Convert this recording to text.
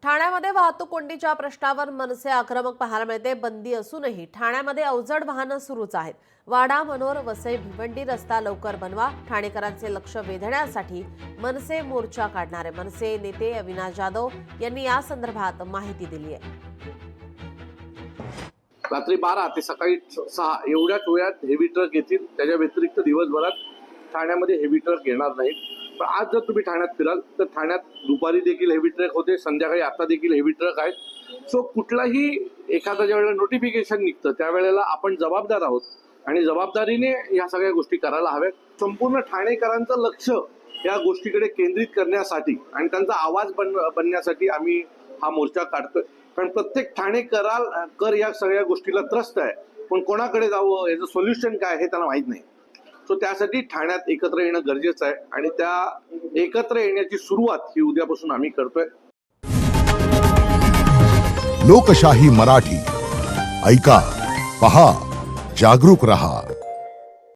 ठाण्यामध्ये वाहतूक कोंडीच्या प्रश्नावर मनसे आक्रमक पाहायला मिळते। बंदी असूनही ठाण्यामध्ये अवजड वाहनं सुरूच आहेत। वाडा, मनोर, वसई, भिवंडी रस्ता लवकर बनवा, ठाणेकरांचे लक्ष वेधण्यासाठी मनसे मोर्चा काढणार आहे। मनसे नेते अविनाश जाधव यांनी या संदर्भात माहिती दिली आहे। रात्री 12 ते सकाळी 6 एवढ्याच वेळात हेवी ट्रक येतील। त्याच्या व्यतिरिक्त दिवसभरात ठाण्यामध्ये हेवी ट्रक येणार नाहीत। पण आज जर तुम्ही ठाण्यात फिराल तर ठाण्यात दुपारी देखील हेवी ट्रक होते, संध्याकाळी आता देखील हेवी ट्रक आहेत। सो कुठलाही एखादा ज्या वेळेला नोटिफिकेशन निघतं त्यावेळेला आपण जबाबदार आहोत आणि जबाबदारीने या सगळ्या गोष्टी करायला हव्यात। संपूर्ण ठाणेकरांचं लक्ष या गोष्टीकडे केंद्रित करण्यासाठी आणि त्यांचा आवाज बनण्यासाठी आम्ही हा मोर्चा काढतोय। कारण प्रत्येक ठाणेकर या सगळ्या गोष्टीला त्रस्त आहे, पण कोणाकडे जावं, याचं सोल्युशन काय हे त्यांना माहीत नाही। सो त्यासाठी ठाण्यात एकत्र येणं गरजेचं आहे आणि त्या एकत्र येण्याची सुरुवात ही उद्यापासून आम्ही करतोय। लोकशाही मराठी ऐका, पहा, जागरूक रहा।